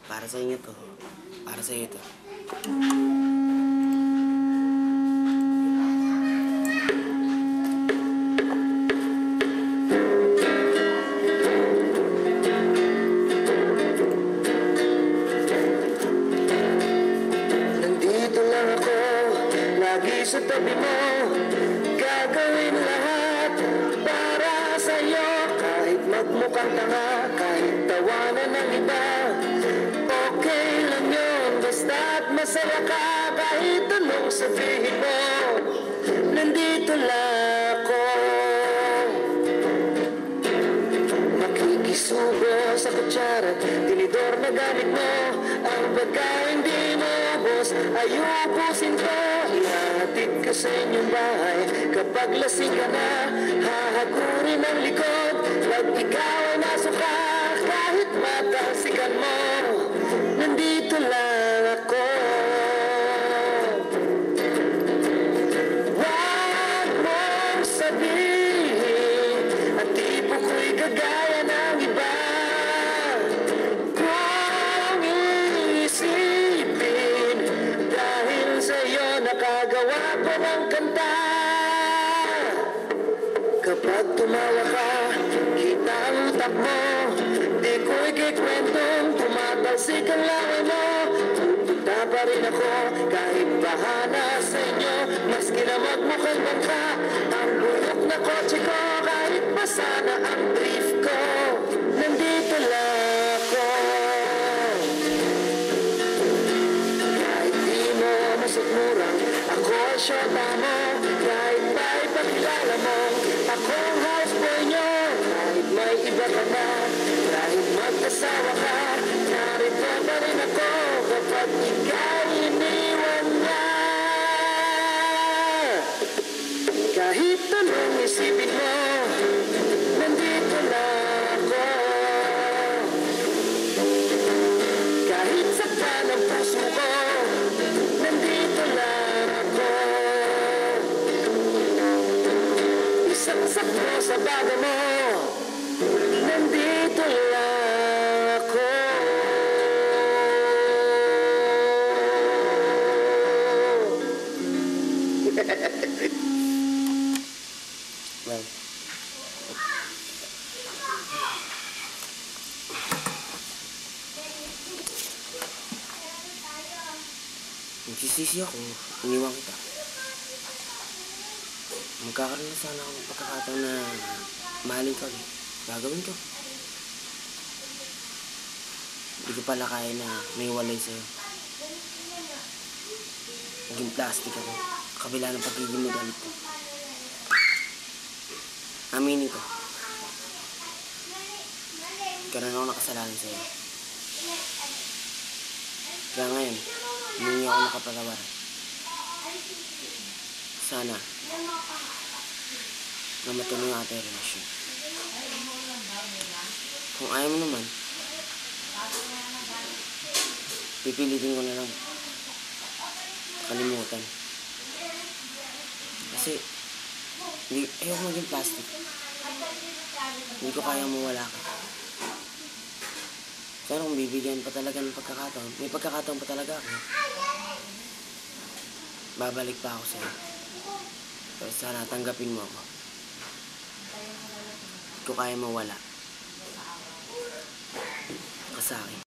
Para sa inyo to. Para sa iyo to. Nandito lang ako, lagi sa tabi mo. Gagawin lahat para sa'yo. Kahit magmukhang tanga, kahit tawanan ng iba, okay lang yun, basta't masaya ka. Kahit anong sabihin mo, nandito lang ako. Makikisubo sa kutsara, tinidor na gamit mo. Ang pagkain di mo ubos, ayubusin ko. Ihahatid ka sa inyong bahay. Kapag lasing ka na, hahagurin ang likod. Pag ikaw ay nasuka, kahit matalsikan mo, nandito lang ako. Wag mong sabihin ang tipo ko'y kagaya ng iba. Kung iisipin, dahil sa'yo nakagawa ko ng kanta. Kapag tumawa ka, kita ang utak mo. Di ko ikikwentong tumatalsik ang laway mo. Pupunta pa rin ako kahit bahana sa inyo. Maski na magmukhang bangka ang bulok na kotse ko. Kahit masana ang brief ko, nandito lang ako. Kahit di mo masukmurang ako ay syota mo. Kahit pa ipakilala mo ako ang houseboy nyo. Kahit may iba ka na, kahit mag-asawa ka, narito pa rin ako kapag ika'y iniwan niya. Kahit anong isipin mo, nandito lang ako. Kahit saktan ang puso ko, nandito lang ako. Isaksak mo sa baga mo, nandito lang ako. Well, nagsisisi ako, iniwan kita. Magkakaroon na sana akong pagkakataon na mahalin ka ulit. Gagawin ko. Hindi ko pala kaya na may walay sa'yo. Naging plastic ako. Kabila ng pagiging magalit ko. Aminin ko. Karoon ako nakasalanan sa'yo. Kaya ngayon, hindi ako nakapatawar. Sana na matuloy ang ating relasyon. Kung ayaw mo naman, pipilitin ko na lang kalimutan. Kasi ayoko maging plastic. Hindi ko kaya mawala ka. Pero kung bibigyan pa talaga ng pagkakataon, may pagkakataon pa talaga ako. Babalik pa ako sa'yo. Pero sana tanggapin mo ako. Hindi ko kaya mawala ka sa akin.